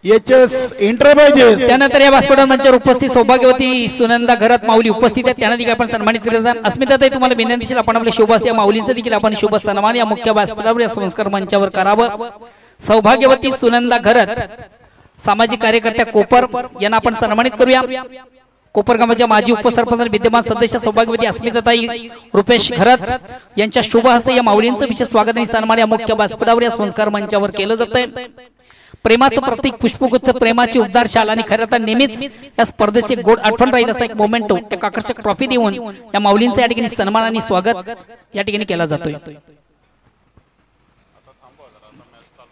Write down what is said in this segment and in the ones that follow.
HS enterprises. त्यानंतर या व्यासपीठावर मंचावर उपस्थित सौभाग्यवती सुनंदा घरात माऊली उपस्थित आहेत, त्यांना देखील आपण सन्मानित करत अस्मिताताई तुम्हाला विनंती आपण आपल्या शुभ या माऊलींचं देखील आपण शुभ सन्मान या मुख्य व्यासपीठावर या संस्कार मंचावर करावं। सौभाग्यवती सुनंदा घरात सामाजिक कार्यकर्त्या कोपर यांना आपण सन्मानित करूया। कोपर गावाच्या माजी उपसरपंच आणि विद्यमान सदस्य सौभाग्यवती अस्मिताताई रुपेश घरात यांच्या शुभ हस्ते या माऊलींचं विशेष स्वागत आणि सन्मान या मुख्य व्यासपीठावर या संस्कार मंचावर केलं जातंय। प्रेमाचं प्रतीक पुष्पगुच्छ प्रेमाची उद्धार शाल आणि खरं तर नेहमीच या स्पर्धेचे गोड आठवण राहील असा एक मोमेंटो एक आकर्षक ट्रॉफी देऊन या माऊलींचं या ठिकाणी सन्मान आणि स्वागत या ठिकाणी केला जातोय।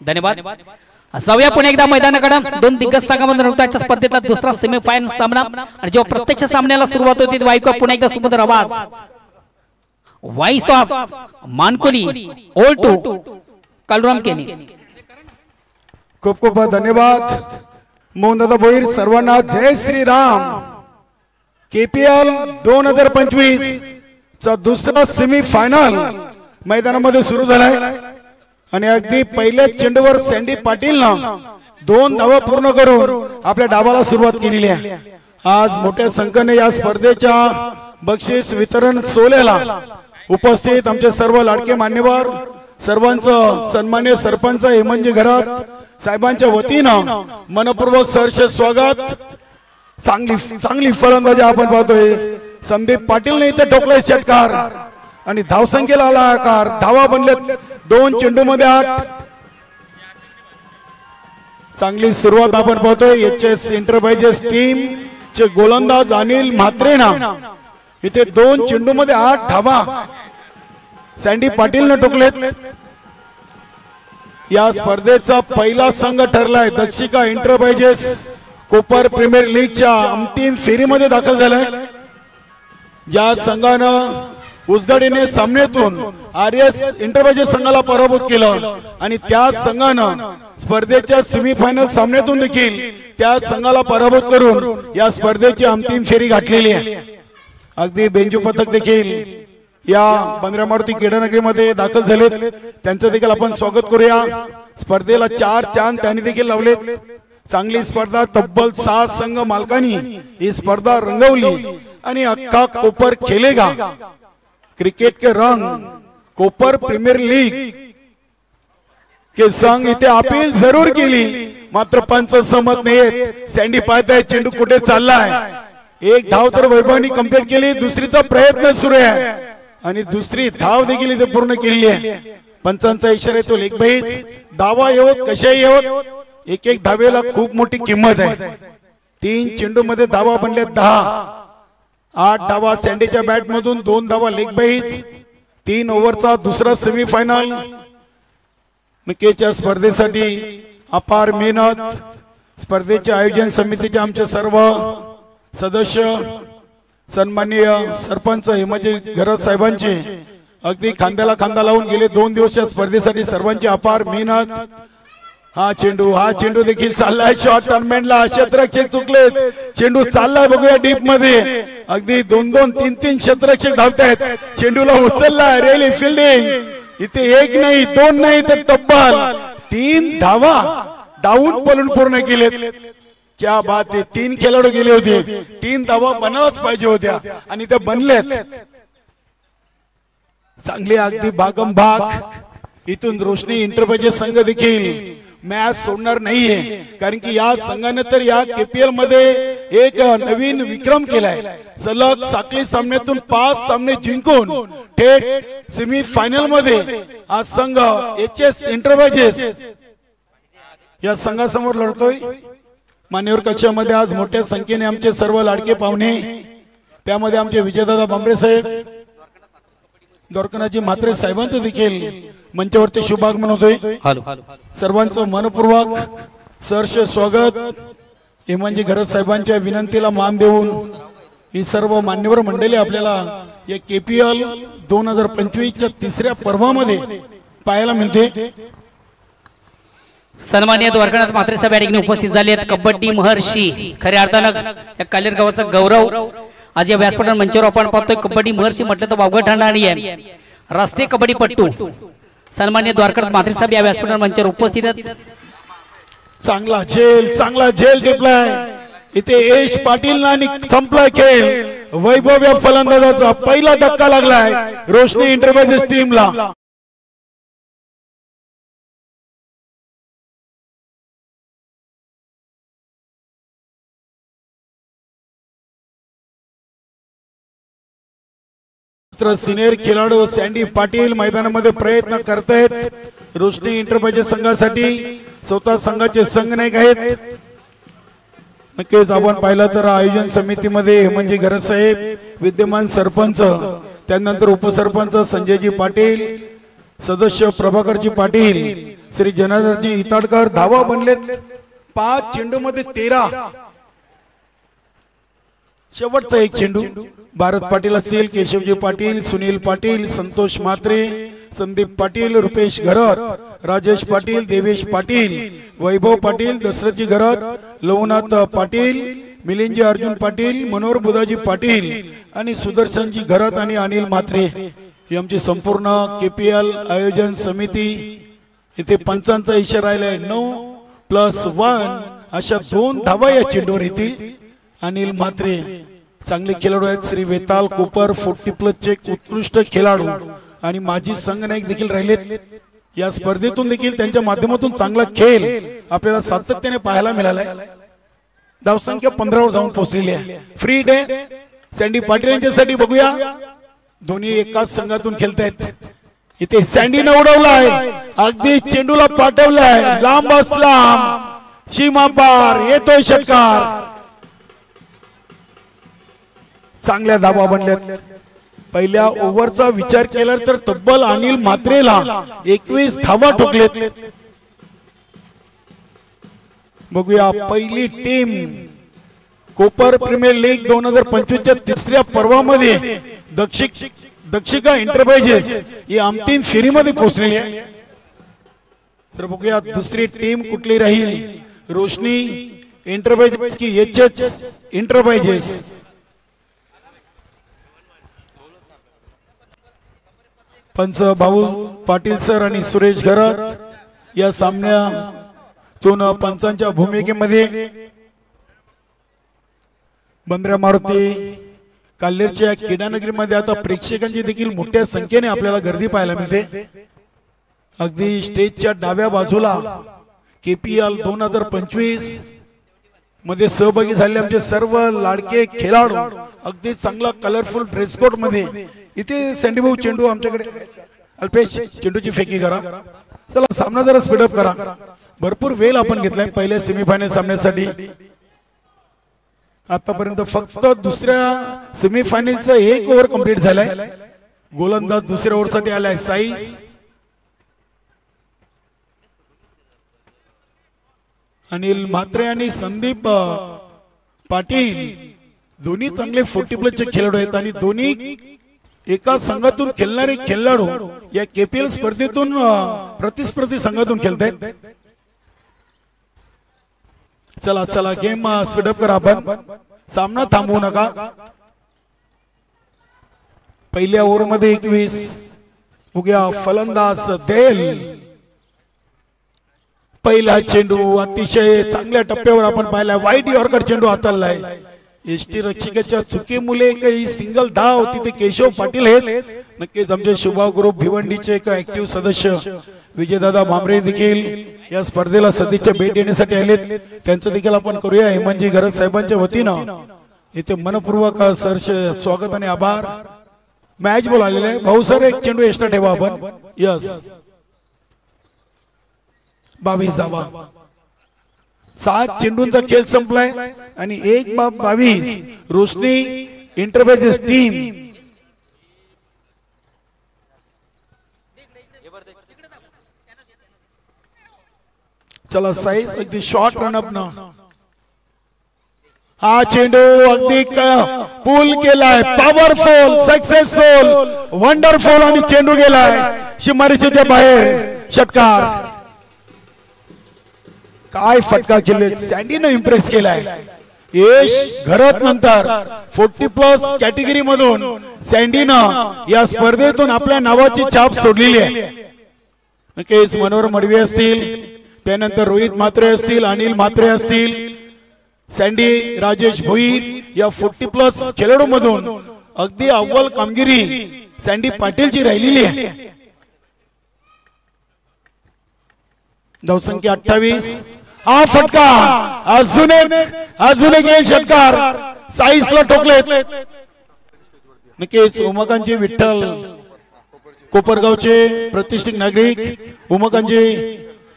धन्यवाद। जाऊया पुणे एकदा मैदानाकडे। दोन दिग्गज संघांमध्ये नृत्याच्या स्पर्धेतला दुसरा सेमीफायनल सामना आणि जेव्हा प्रत्यक्ष सामन्याला सुरुवात होती तेव्हा ऐकूया पुणे एकदा सुमधुर आवाज voice of Mankoli old to Kaluram Keni. खूप खूप धन्यवाद मोहनदादा भोईर। सर्वांना जय श्रीराम। केपीएल 2025 चा दुसरा सेमीफायनल मैदानामध्ये सुरू झालाय आणि अगदी पहिल्या चेंडूवर सँडी पाटीलनं 2 धावा पूर्ण करून आपल्या डावाला सुरुवात केलेली आहे। आज मोठ्या संख्येने या स्पर्धेच्या बक्षीस वितरण सोहळ्याला उपस्थित आमचे सर्व लाडके मान्यवर सर्वांचं सन्मान्य सरपंच हेमंतजी घरात साहेबांच्या वतीनं मनपूर्वक सहर्ष स्वागत। चांगली फलंदाजी आपण पाहतोय। संदीप पाटीलने इथे ठोकलाय षटकार आणि धावसंख्येला आला आकार। धावा बनलेत 2 चेंडूमध्ये 8। चांगली सुरुवात आपण पाहतोय। एचएस एंटरप्राइजेस टीम चे गोलंदाज अनिल म्हात्रेना इथे 2 चेंडूमध्ये 8 धावा सँडी पाटीलने ठोकलेत। या स्पर्धेचा पहिला संघ ठरलाय दक्षिका एंटरप्राइजेस कोपर प्रीमियर लीगच्या अंतिम फेरीमध्ये दाखल झालाय। ज्या संघानं उजगडीने सामन्यातून आरएस एंटरप्राइजेस संघाला पराभूत केलं आणि त्या संघानं स्पर्धेच्या सेमीफायनल सामन्यातून देखील त्या संघाला पराभूत करून या स्पर्धेची अंतिम फेरी गाठलेली आहे। अगदी बेंजू पथक देखील या बंदरा मारुती क्रीडानगरीमध्ये दाखल झालेत, त्यांचं देखील आपण स्वागत करूया। स्पर्धेला 4 चांद त्यांनी देखील लावलेत। चांगली स्पर्धा तब्बल 6 संघ मालकांनी ही स्पर्धा रंगवली आणि अख्खा कोपर खेलेगा क्रिकेट के रंग कोपर प्रीमियर लीग के संघ इथे अपील जरूर केली मात्र पंच सहमत नाहीयेत। सँडी पाहताय चेंडू कुठे चाललाय। एक धाव तर वैभवनी कंप्लीट केली, दुसरीचा प्रयत्न सुरू आहे आणि दुसरी धाव देखील इथे पूर्ण केली आहे। पंचांचा इशारा तो लेग बाईज धावा येवत कशाही येवत एक धावेला खूप मोठी किंमत आहे। 3 चेंडू मध्ये धावा बनल्या 10। 8 धावा सँडीच्या बॅट मधून 2 धावा लेग बाईज। 3 ओव्हरचा दुसरा सेमीफायनल निकेच्या स्पर्धेसाठी अपार मेहनत। स्पर्धेचे आयोजन समितीचे आमचे सर्व सदस्य सन्माननीय सरपंच हेमंतजी घरात साहेबांचे अगदी खांद्याला खांदा लावून गेले 2 दिवस या स्पर्धेसाठी सर्वांची अपार मेहनत। हा चेंडू देखील चाललाय शॉर्ट टर्नमेंटला। क्षेत्ररक्षक चुकलेत, चेंडू चाललाय बघूया डीप मध्ये। अगदी 2-2 3-3 क्षेत्ररक्षक धावतायत। चेंडूला उचललाय रेली फिल्डिंग। इथे 1 नाही 2 नाही तर तब्बल 3 धावा डाऊन पलून पूर्ण केलेत। क्या बात आहे। 3 खेळाडू गेले होते, 3 धावा बनावच पाहिजे होत्या आणि त्या बनल्यात। चांगली अगदी भागम भाग इथून रोशनी एंटरप्राइजेस संघ देखील मॅच सोडणार नाहीये कारण की या संघाने तर या केपीएल मध्ये एक नवीन विक्रम केलाय। सलग साखळी सामन्यातून 5 सामने जिंकून थेट सेमीफायनल मध्ये हा संघ एचएस एंटरप्राइजेस या संघासमोर लढतोय। मान्यवर कक्षामध्ये आज मोठ्या संख्येने आमचे सर्व लाडके पाहुणे, त्यामध्ये आमचे विजयदादा बांबरे साहेब, द्वारकानाथजी म्हात्रे साहेबांचं देखील मंचावरती शुभागमन होतोय। सर्वांचं मनपूर्वक सहर्ष स्वागत। हेमंतजी घरात साहेबांच्या विनंतीला मान देऊन ही सर्व मान्यवर मंडळी आपल्याला या केपीएल 2025 च्या 3ऱ्या पर्वामध्ये पाहायला मिळते। सन्माननीय द्वारकानाथ म्हात्रे साहेब या ठिकाणी उपस्थित झाले आहेत। कबड्डी महर्षी खऱ्या अर्थानं या कालेर गावाचा गौरव आज या व्यासपीठावर मंचावर आपण पाहतोय। कबड्डी महर्षी म्हटलं तर वावगं ठाणारी आहे, राष्ट्रीय कबड्डी पट्टू सन्माननीय द्वारकानाथ म्हात्रे साहेब या व्यासपीठावर मंचावर उपस्थित आहेत। चांगला झेल टिपलाय इथे यश पाटील आणि संपलाय खेळ वैभव या फलंदाजाचा पहिला धक्का लागलाय रोशनी इंटरप्राइजेस टीमला सिनियर खेळाडू सँडी पाटील मैदानामध्ये प्रयत्न करतायत रोशनी इंटरप्राइजेस संघासाठी स्वतः संघाचे संघनायक आहेत नक्कीच आपण पाहिलं तर आयोजन समितीमध्ये हेमंतजी घरत साहेब विद्यमान सरपंच त्यानंतर उपसरपंच संजयजी पाटील सदस्य प्रभाकरजी पाटील श्री जनार्दनजी इताडकर धावा बनलेत 5 चेंडू मध्ये 13 शेवटचा एक चेंडू भारत पाटील असतील केशवजी पाटील सुनील पाटील संतोष म्हात्रे संदीप पाटील रुपेश घरत राजेश पाटील देवेश पाटील वैभव पाटील दशरथजी घरत लोहनाथ पाटील मिलिंदजी अर्जुन पाटील मनोहर बुधाजी पाटील आणि सुदर्शनजी घरत आणि अनिल म्हात्रे ही आमची संपूर्ण केपीएल आयोजन समिती इथे पंचांचा इशारा आलाय 9+1 अशा 2 धावा या चेंडूवर येतील अनिल म्हात्रे चांगले खेळाडू आहेत श्री वेताल कोपर 40+ चे उत्कृष्ट खेळाडू आणि माजी संघनायक देखील राहिलेत या स्पर्धेतून देखील त्यांच्या माध्यमातून चांगला खेळ आपल्याला सातत्याने पाहायला मिळालाय धावसंख्या 15 वर जाऊन पोहोचलेली आहे फ्री डे सँडी पाटील यांच्यासाठी बघूया दोन्ही एकाच संघातून खेळतायत इथे सँडीने उडवलाय अगदी चेंडूला पाठवलाय लांब सीमा पार येतोय षटकार चांगल्या धावा बनल्यात पहिल्या ओव्हरचा विचार केला तर तब्बल अनिल म्हात्रेला 21 धावा ठोकलेत बघूया पहिली टीम कोपर प्रीमियर लीग 2025 च्या तिसऱ्या पर्वामध्ये दक्षिका इंटरप्राइजेस ही अंतिम फेरीमध्ये पोहोचलेली आहे तर बघूया दुसरी टीम कुठली राहील रोशनी इंटरप्राइजेस की एचएच इंटरप्राइजेस पंच भाऊ पाटील सर आणि सुरेश घरत या सामन्यातून पंचांच्या भूमिकेमध्ये बंद्रा मारुती काल्हेरच्या क्रीडानगरीमध्ये आता प्रेक्षकांची देखील मोठ्या संख्येने आपल्याला गर्दी पाहायला मिळते अगदी स्टेजच्या डाव्या बाजूला केपीएल 2025 मध्ये सहभागी झालेले आमचे सर्व लाडके खेळाडू अगदी चांगला कलरफुल ड्रेस कोड मध्ये इथे सँडी भाऊ चेंडू आमच्याकडे अल्पेश चेंडूची फेकी करा चला सामना जरा स्पीडअप करा भरपूर वेळ आपण घेतलाय पहिल्या सेमीफायनल सामन्यासाठी आतापर्यंत फक्त दुसऱ्या सेमीफायनलचा 1 ओव्हर कंप्लीट झालाय गोलंदाज दुसऱ्या ओव्हरसाठी आलाय साईज अनिल म्हात्रे आणि संदीप पाटील दोन्ही चांगले 40+ चे खेळाडू आहेत आणि दोन्ही एका संघातून खेळणारे खेळाडू या केपीएल स्पर्धेतून प्रतिस्पर्धी संघातून खेळतायत चला चला गेम स्पीडअप करा आपण सामना थांबवू नका पहिल्या ओव्हर मध्ये 21 बघूया फलंदाज देल पहिला चेंडू अतिशय चांगल्या टप्प्यावर आपण पाहिला वाईट यॉर्कर चेंडू हाताळलाय एसटी रक्षकाच्या चुकीमुळे काही सिंगल धाव तिथे केशव पाटील आहेत नक्कीच आमचे शुभा ग्रुप भिवंडीचे एक ऍक्टिव्ह सदस्य विजयदादा भामरे देखील या स्पर्धेला सदिच्छा भेट देण्यासाठी आलेत त्यांचं देखील आपण करूया हेमंतजी घरत साहेबांच्या वतीनं इथे मनपूर्वक सरचे स्वागत आणि आभार मॅच बॉल आलेला आहे भाऊ सर एक चेंडू एक्स्ट्रा ठेवा आपण यस 22 धावा 7 चेंडूंचा खेळ संपलाय आणि 1-22 रोशनी इंटरप्राइजेस टीम चला साईज अगदी शॉर्ट रनअप न हा चेंडू अगदी पूल केलाय पॉवरफुल सक्सेसफुल वंडरफुल आणि चेंडू गेलाय सीमारेषेच्या बाहेर षटकार काय फटका केले सँडीने इम्प्रेस केलाय यश घरत नंतर 40+ कॅटेगरी मधून सँडीनं या स्पर्धेतून आपल्या नावाची छाप सोडलेली आहे नक्कीच मनोहर मडवी असतील त्यानंतर रोहित म्हात्रे असतील, अनिल म्हात्रे असतील, सँडी राजेश भोईर या 40+ खेळाडू मधून अगदी अव्वल कामगिरी सँडी पाटीलची राहिलेली आहे. धावसंख्या 28. हा फटका अजून एक षटकार साईसला ठोकलेत. नक्कीच उमाकांची विठ्ठल कोपरगावचे प्रतिष्ठित नागरिक उमाकांची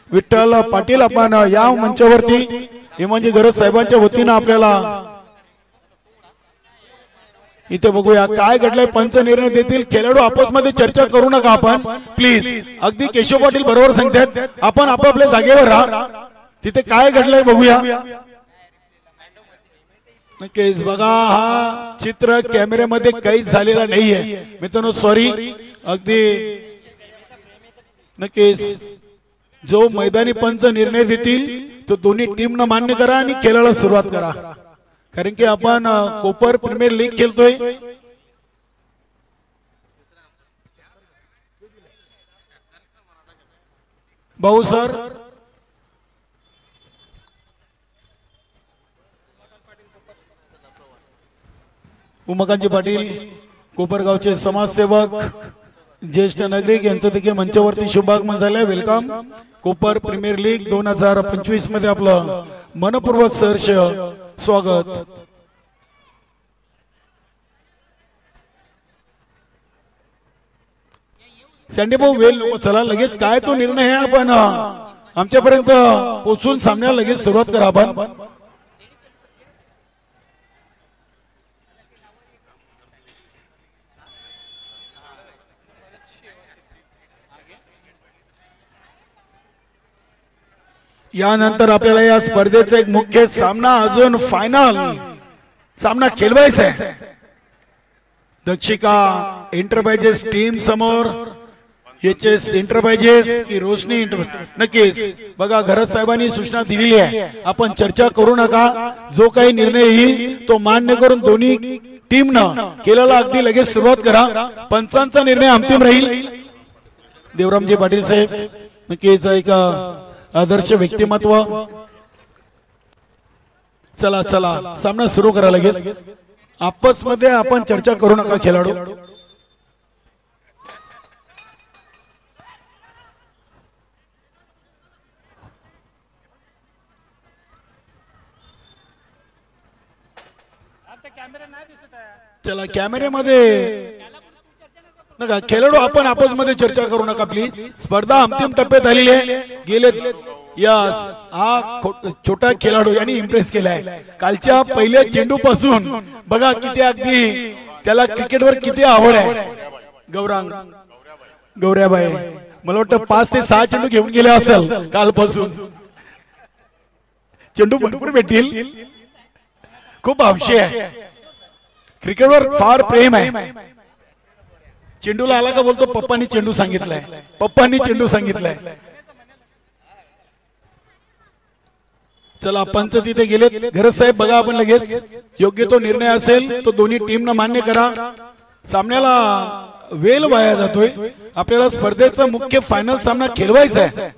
विठ्ठल पाटील आपण या मंचावरती हेमांजी गरज साहेबांच्या वतीनं आपल्याला इथे बघूया काय घडलंय. पंच निर्णय देतील. खेळाडू आपसमध्ये चर्चा करू नका आपण प्लीज. अगदी केशव पाटील बरोबर सांगतात आपण आपापल्या जागेवर राहा. तिथे काय घडलंय बघूया. नक्कीच बघा हा चित्र कॅमेऱ्यामध्ये काहीच झालेला नाहीये मित्रांनो, सॉरी. अगदी नक्कीच जो मैदानी पंच निर्णय देतील तो दोन्ही टीमनं मान्य करा आणि खेळायला सुरुवात करा. कारण की आपण कोपर प्रीमियर लीग खेळतोय. भाऊ सर उमाकांजी पाटील कोपरगावचे समाजसेवक ज्येष्ठ नागरिक यांचं देखील मंचावरती शुभागमन झालंय. वेलकम. कोपर प्रीमियर लीग 2025 मध्ये आपलं मनपूर्वक सहर्ष स्वागत. सँडी भाऊ वेळ नको, चला लगेच काय तो निर्णय आहे आपण आमच्यापर्यंत पोहोचून सामन्याला लगेच सुरुवात करा आपण. यानंतर आपल्याला या स्पर्धेचा एक मुख्य सामना अजून फायनल सामना खेळवायचा आहे. दक्षिका एंटरप्राइजेस टीम समोर एचएस एंटरप्राइजेस की रोशनी नक्कीच बघा घरात साहेबांनी सूचना दिलेली आहे आपण चर्चा करू नका. जो काही निर्णय येईल तो मान्य करून दोन्ही टीमनं केलेला अगदी लगेच सुरुवात करा. पंचांचा निर्णय अंतिम राहील. देवरामजी पाटील साहेब नक्कीच एक आदर्श व्यक्तिमत्व. चला चला सामना सुरू करा लगेच. आपस मध्ये आपण चर्चा करू नका खेळाडू. चला कॅमेऱ्यामध्ये नका खेळाडू आपण आपस मध्ये चर्चा करू नका प्लीज. स्पर्धा अंतिम टप्प्यात आलेली आहे. गेले यस हा छोटा खेळाडू यांनी इम्प्रेस केलाय. कालच्या पहिल्या चेंडू पासून बघा किती अगदी त्याला क्रिकेटवर किती आवड आहे. गौऱ्याबाई मला वाटतं 5 ते 6 चेंडू घेऊन गेले असेल कालपासून. चेंडू भरपूर भेटतील. खूप हौशी आहे. क्रिकेटवर फार प्रेम आहे. चेंडूला आला का बोलतो पप्पांनी चेंडू सांगितलाय, पप्पांनी चेंडू सांगितलाय. चला पंच तिथे गेलेत. घरत साहेब बघा आपण लगेच योग्य तो निर्णय असेल तो दोन्ही टीमनं मान्य करा. सामन्याला वेळ वाया जातोय. आपल्याला स्पर्धेचा मुख्य फायनल सामना खेळवायचा आहे.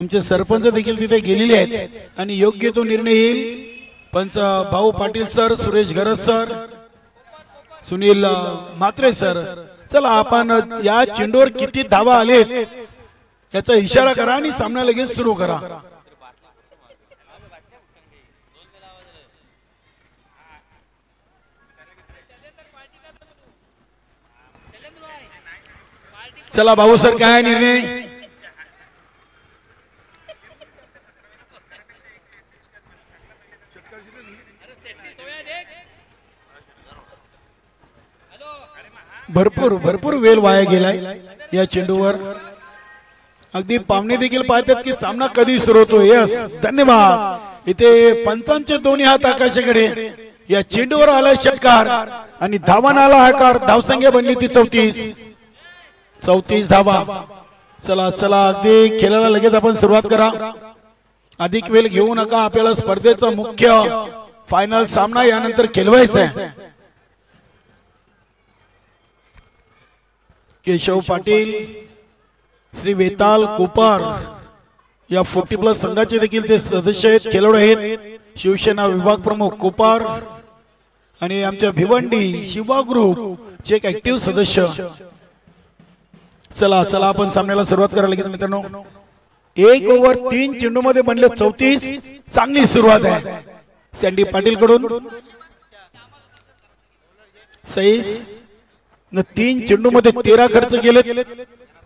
आमचे सरपंच देखील तिथे गेलेले आहेत आणि योग्य तो निर्णय येईल. पंच भाऊ पाटील सर, सुरेश गरज सर, सुनील म्हात्रे सर. चला आपण या चेंडूवर किती धावा आलेत याचा इशारा करा आणि सामना लगेच सुरू करा. चला भाऊ सर, काय निर्णय? भरपूर वेळ वाया गेलाय या चेंडूवर. अगदी पाहुणे देखील पाहतात की सामना कधी सुरू होतो. यस, धन्यवाद. इथे पंचांचे दोन्ही हात आकाशाकडे. या चेंडूवर आला षटकार आणि धावांना आला आकार. धावसंख्या बनली ती 34 धावा. चला चला, अगदी खेळाला लगेच आपण सुरुवात करा. अधिक वेळ घेऊ नका. आपल्याला स्पर्धेचा मुख्य फायनल सामना यानंतर खेळवायचा आहे. केशव पाटील, श्री वेताल कोपर या 40+ संघाचे देखील ते सदस्य आहेत, खेळाडू आहेत. शिवसेना विभाग प्रमुख कोपर आणि आमच्या भिवंडी शिवा ग्रुप चे एक ऍक्टिव्ह सदस्य. चला चला, आपण सामन्याला सुरुवात करायला घेतो मित्रांनो. 1 ओव्हर 3 चेंडू मध्ये बनले 34. चांगली सुरुवात आहे सँडी पाटील कडून. 3 चेंडू मध्ये 13 खर्च केले.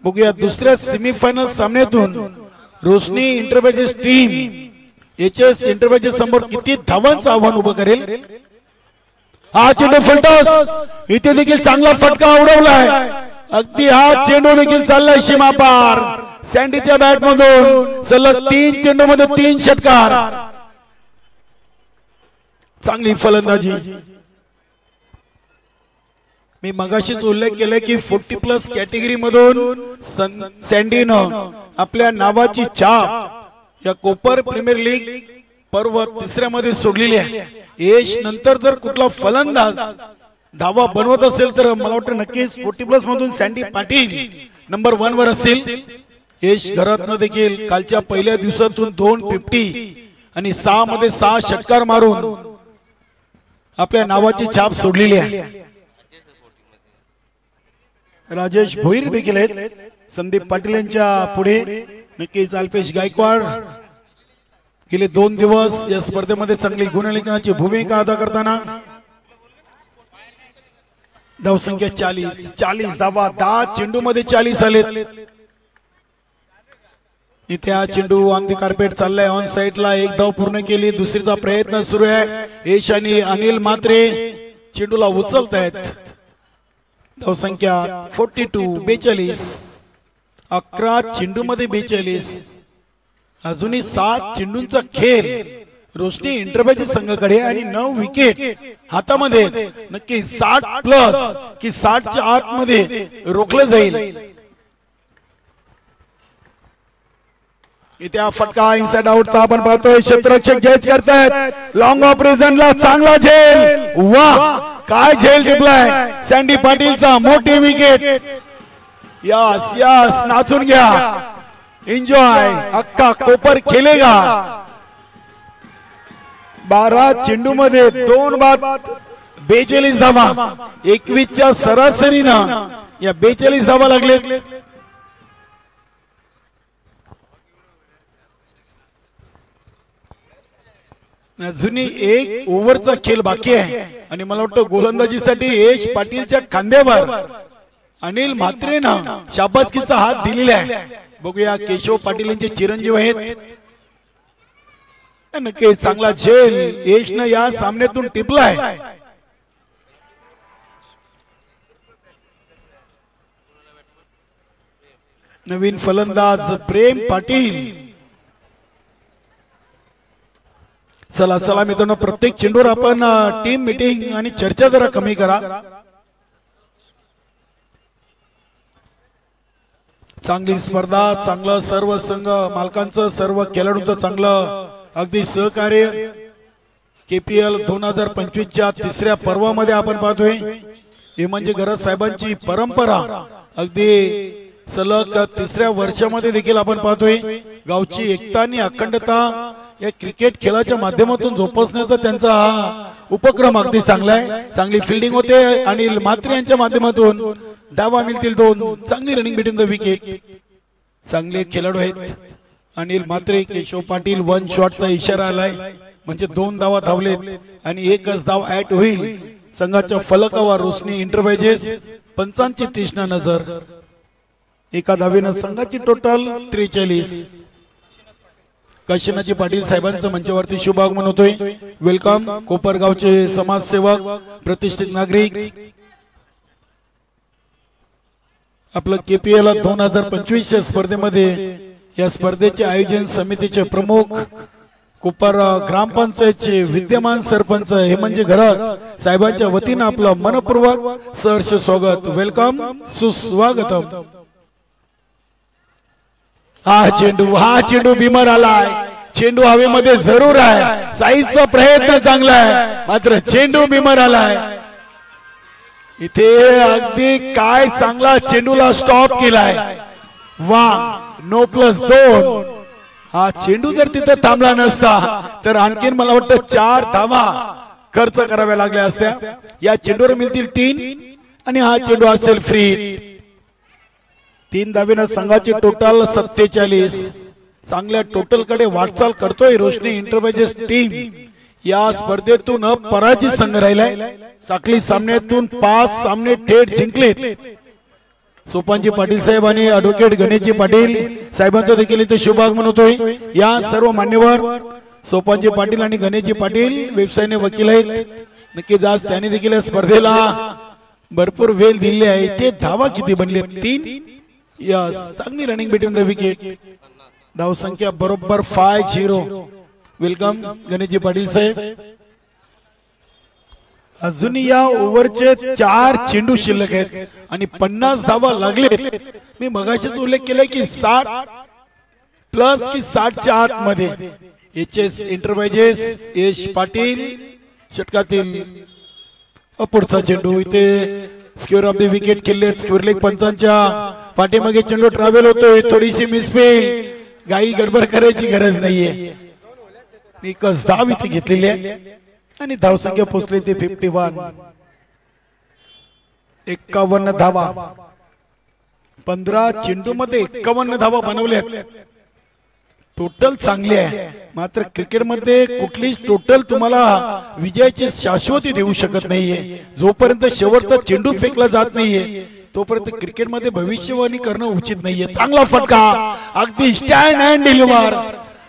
बघूया दुसऱ्या सेमीफायनल सामन्यातून रोशनी इंटरप्राइजेस टीम एचएस इंटरप्राइजेस समोर किती धावांचं आव्हान उभं करेल. हा चेंडू फलटॉस. इथे देखील चांगला फटका उडवलाय. अगदी हा चेंडू देखील चाललाय सीमा पार. सँडीच्या बॅट मधून सलग 3 चेंडू मध्ये 3 षटकार. चांगली फलंदाजी. मी मगाशीच उल्लेख केलाय की 40+ कॅटेगरी मधून सँडीनं आपल्या नावाची छाप या कोपर प्रीमियर लीग पर्व 3ऱ्या मध्ये सोडलेली आहे. यश नंतर जर कुठला फलंदाज धावा बनवत असेल तर मला वाटतं नक्कीच 40+ मधून सँडी पाटील नंबर 1 वर असतील. यश घरातनं देखील कालच्या पहिल्या दिवसातून 250 आणि 6 मध्ये 6 षटकार मारून आपल्या नावाची छाप सोडलेली आहे. राजेश भोईर देखील आहेत संदीप पाटील यांच्या पुढे. नक्कीच अल्पेश गायकवाड गेले 2 दिवस या स्पर्धेमध्ये चांगली गुणलेखनाची भूमिका अदा करताना. धावसंख्या 40 धावा. 10 चेंडू मध्ये 40 आलेत. इथे हा चेंडू ऑन दी कार्पेट चाललाय. ऑन साइडला 1 धाव पूर्ण केली. दुसरीचा प्रयत्न सुरू आहे. यश आणि अनिल म्हात्रे चेंडूला उचलतायत. धावसंख्या 42. 11 चेंडू मध्ये 42. अजूनही 7 चेंडूंचा खेळ रोशनी इंटरप्राइजेस संघाकडे आणि 9 विकेट हातामध्ये. नक्की 60+ की 60च्या आत मध्ये रोखलं जाईल. इथे हा फटका इनसाइड आउटचा आपण पाहतोय. क्षेत्ररक्षक जज करतायत. लॉंग ऑपरेशनला चांगला झेल. वाह, काय झेल टिपलाय सँडी पाटीलचा. मोठी विकेट. यस यस, नाचून घ्या, एन्जॉय. अख्खा कोपर खेळेगा. 12 चेंडू मध्ये 2 बाद 42 धावा. 21च्या सरासरीनं या 42 धावा लागले. अजूनही 1 ओव्हरचा खेळ बाकी आहे आणि मला वाटतं गोलंदाजीसाठी यश पाटीलच्या खांद्यावर अनिल म्हात्रेनं शाबासकीचा हात दिलेला आहे. बघूया, केशव पाटील यांचे चिरंजीव आहेत. नक्की चांगला झेल यशनं या सामन्यातून टिपलाय. नवीन फलंदाज प्रेम पाटील. चला चला मित्रांनो, प्रत्येक चेंडूवर आपण टीम मीटिंग आणि चर्चा जरा कमी करा. चांगली स्पर्धा, चांगलं सर्व संघ मालकांचं, सर्व खेळाडूंचं चांगलं अगदी सहकार्य. KPL 2025च्या 3ऱ्या पर्वामध्ये आपण पाहतोय. हे म्हणजे गरज साहेबांची परंपरा. अगदी सलग तिसऱ्या वर्षामध्ये देखील आपण पाहतोय गावची एकता आणि अखंडता या क्रिकेट खेळाच्या माध्यमातून जोपासण्याचा त्यांचा हा उपक्रम अगदी चांगला आहे. चांगली फिल्डिंग होते अनिल म्हात्रे यांच्या माध्यमातून धावा मिळतील 2. चांगली रनिंग बिटवीन द विकेट. चांगले खेळाडू आहेत अनिल म्हात्रे. केशव पाटील 1 शॉटचा इशारा आलाय म्हणजे 2 धावा धावलेत आणि एकच धाव ऍड होईल. संघाच्या फलकावर रोशनी इंटरप्राइजेस पंचांची तीक्ष्ण नजर. एका धावेनं संघाची टोटल 43. काशीनाथजी पाटील साहेबांचं मंचावरती शुभ आगमन होतोय. वेलकम. कोपरगावचे समाजसेवक प्रतिष्ठित नागरिक. आपलं KPL 2025 स्पर्धेमध्ये या स्पर्धेचे आयोजन समितीचे प्रमुख कोपर ग्रामपंचायतचे विद्यमान सरपंच हे म्हणजे घरात साहेबांच्या वतीनं आपलं मनपूर्वक सहर्ष स्वागत. वेलकम, सुस्वागतम. हा चेंडू बिमर आलाय. चेंडू हवेमध्ये जरूर आहे. साईजचा प्रयत्न चांगला आहे मात्र चेंडू बिमर आलाय. इथे अगदी काय चांगला चेंडूला स्टॉप केलाय. वा, नो +2. हा चेंडू जर तिथे थांबला नसता तर आणखीन मला वाटतं 4 धावा खर्च कराव्या लागल्या असत्या. या चेंडूवर मिळतील 3 आणि हा चेंडू असेल फ्री. 3 धावेनं संघाची टोटल 47. चांगल्या टोटल कडे वाटचाल करतोय रोशनी इंटरप्राइजेस टीम. या स्पर्धेतून पराजित संघ राहिलाय. साखळी सामन्यातून 5 सामने थेट जिंकलेत. सोपानजी पाटील साहेब आणि ॲडव्होकेट गणेशजी पाटील साहेबांचं देखील इथे शुभ आगमन होतोय. या सर्व मान्यवर सोपानजी पाटील आणि गणेशजी पाटील व्यवसायाने वकील आहेत. नक्कीच आज त्यांनी देखील स्पर्धेला भरपूर वेळ दिले आहे. ते धावा किती बनले? 3. या चांगली रनिंग बिटवीन द विकेट. धाव संख्या बरोबर 5-0. वेलकम गणेशजी पाटील साहेब. अजून या ओव्हरचे 4 चेंडू शिल्लक आहेत आणि 50 धावा लागले. मी मगाशीच उल्लेख केलाय की 60+ की 60च्या आतमध्ये. HS इंटरप्राइजेस यश पाटील षटकातील पुढचा चेंडू. इथे स्क्वेअर ऑफ द विकेट खेळले. स्क्वेअर लेग पंचांच्या पाठीमागे चेंडू ट्रॅव्हल होतोय. थोडीशी मिसफील्ड. गाई गडबड करायची गरज नाहीये. एकच धाव इथे घेतलेली आहे आणि धावसंख्या पोहोचली ते 51. 51 धावा. 15 चेंडू मध्ये 51 धावा बनवल्यात. टोटल चांगली आहे मात्र क्रिकेटमध्ये कुठलीच टोटल तुम्हाला विजयाची शाश्वती देऊ शकत नाहीये. जोपर्यंत शेवटचा चेंडू फेकला जात नाहीये तोपर्यंत क्रिकेटमध्ये भविष्यवाणी करणं उचित नाहीये. चांगला फटका. अगदी स्टँड अँड डिलिव्हर.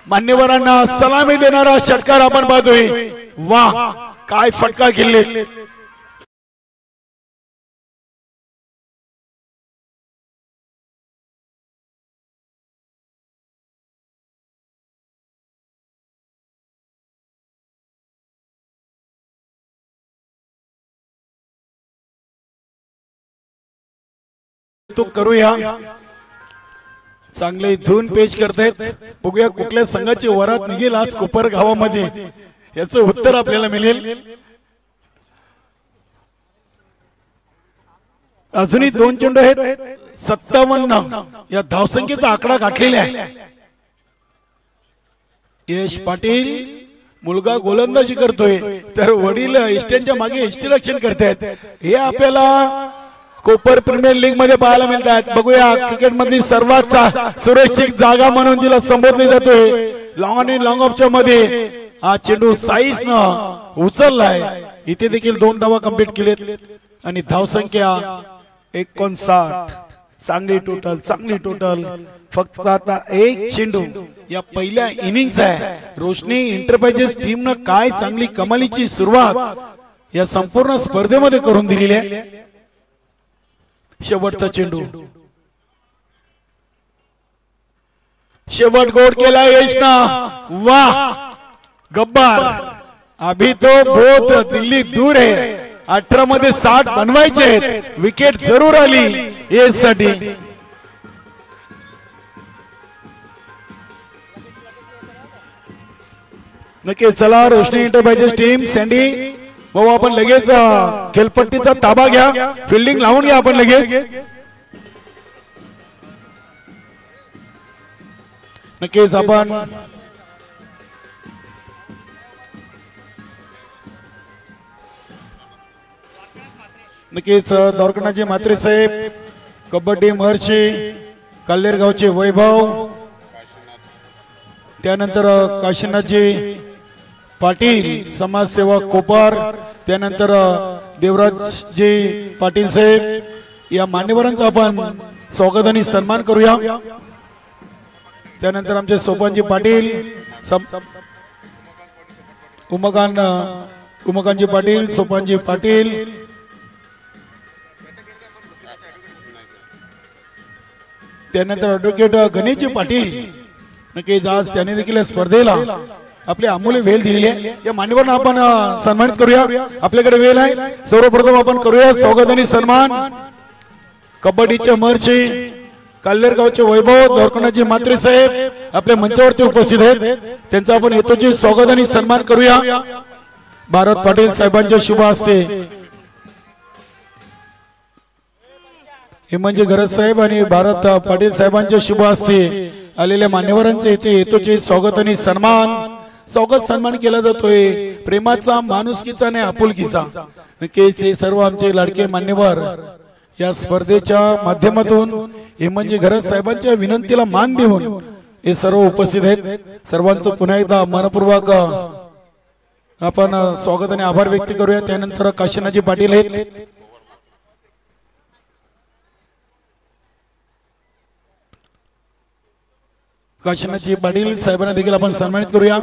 मान्यवरांना सलामी देणारा षटकार आपण पाहतोय. वाह, काय फटका खेळले. तो करूया. चांगले धून पेश करतायत. बघूया कुठल्या संघाची वरात निघेल आज कोपर गावामध्ये. याचं उत्तर आपल्याला मिळेल. अजूनही 2 चेंडू आहेत. 57 या धावसंख्येचा आकडा गाठलेला आहे. यश पाटील मुलगा गोलंदाजी करतोय तर वडील इस्टनच्या मागे इष्टरक्षण करतायत. हे आपल्याला कोपर प्रीमियर लीग मध्ये पाहायला मिळतात. बघूया क्रिकेट मधली सर्वात सुरक्षित जागा म्हणून जिला संबोधले जातोय लॉंग आणि लॉंग ऑफच्या मध्ये हा चेंडू साईज न उचललाय. इथे देखील 2 धावा कंप्लीट केलेत आणि धावसंख्या 59. चांगली टोटल. फक्त आता 1 चेंडू या पहिल्या इनिंग्स आहे. रोशनी इंटरप्राइजेस टीम न काय चांगली कमालीची सुरुवात या संपूर्ण स्पर्धेमध्ये करून दिलेली आहे. शेवटचा चेंडू. शेवट गोड केला यशना. वाह, गब्बार. अभी तो बहुत दिल्ली दूर है. 18 मध्ये 60 बनवायचे आहेत. विकेट जरूर आली यश साठी. नक्की चला रोशनी इंटरप्राइजेस टीम. सँडी भाऊ आपण लगेच खेळपट्टीचा ताबा घ्या. फिल्डिंग लावून घ्या आपण लगेच. नक्कीच आपण नक्कीच द्वारकानाथजी म्हात्रे साहेब, कबड्डी महर्षी कल्लेर गावचे वैभव, त्यानंतर काशीनाथजी पाटील समाजसेवक कोपर, त्यानंतर देवराजजी पाटील साहेब या मान्यवरांचा आपण स्वागत आणि सन्मान करूया। त्यानंतर आमचे सोपानजी पाटील, उमाकांतजी पाटील, सोपानजी पाटील, त्यानंतर ॲडव्होकेट गणेशजी पाटील, नक्कीच आज त्याने देखील स्पर्धेला आपली अमूल्य वेळ दिलेली आहे। या मान्यवरांना आपण सन्मानित करूया। आपल्याकडे वेळ आहे, सर्वप्रथम आपण करूया स्वागत आणि सन्मान कबड्डीचे महर्षी कल्लेर गावचे वैभव द्वारकानाथजी म्हात्रे साहेब आपल्या मंचावरती उपस्थित आहेत, त्यांचा आपण हेतूची स्वागत आणि सन्मान करूया। भारत पाटील साहेबांच्या शुभ हस्ते हे म्हणजे गरज साहेब आणि भारत पाटील साहेबांच्या शुभ हस्ते आलेल्या मान्यवरांचे इथे हेतूचे स्वागत आणि स्वागत सन्मान केला जातोय, प्रेमाचा, माणुसकीचा आणि आपुलकीचा। नक्कीच हे सर्व आमचे लाडके मान्यवर या स्पर्धेच्या माध्यमातून हे म्हणजे गरज साहेबांच्या विनंतीला मान देऊन हे सर्व उपस्थित आहेत। सर्वांचं पुन्हा एकदा मनपूर्वक आपण स्वागत आणि आभार व्यक्त करूया। त्यानंतर काशीनाथजी पाटील आहेत, काशीनाथजी पाटील साहेबांना देखील आपण सन्मानित करूया।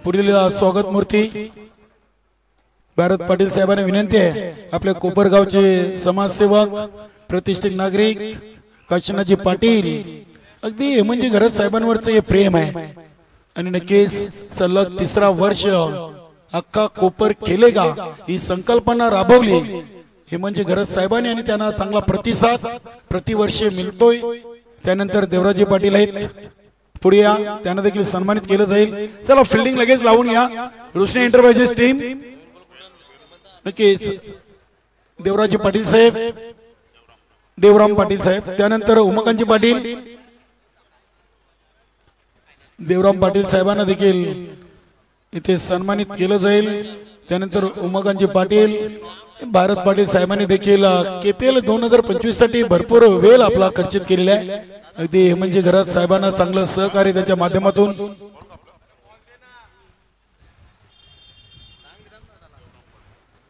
पुढील स्वागत मूर्ती भारत पाटील साहेबांना विनंती आहे, आपल्या कोपरगावचे समाजसेवक, प्रतिष्ठित नागरिक काशीनाथजी पाटील, अगदी म्हणजे गरज साहेबांवरचं हे प्रेम आहे आणि नक्कीच सलग तिसरा वर्ष अख्खा कोपर खेळेगा ही संकल्पना राबवली हे म्हणजे गरज साहेबांनी आणि त्यांना चांगला प्रतिसाद प्रतिवर्षी मिळतोय। त्यानंतर देवराजी पाटील आहेत, पुढे या, त्यांना देखील सन्मानित केलं जाईल। चला फिल्डिंग लगेच लावून या, रोशनी एंटरप्राइजेस टीम, नक्कीच देवराजी पाटील साहेब, देवराम पाटील साहेब, त्यानंतर उमाकांतजी पाटील, देवराम पाटील साहेबांना देखील इथे सन्मानित केलं जाईल। त्यानंतर उमाकांतजी पाटील, भारत पाटील साहेबांनी देखील केपीएल 2025 साठी भरपूर वेळ आपला खर्चित केलेला आहे। अगदी म्हणजे घरात साहेबांना चांगलं सहकार्य त्याच्या माध्यमातून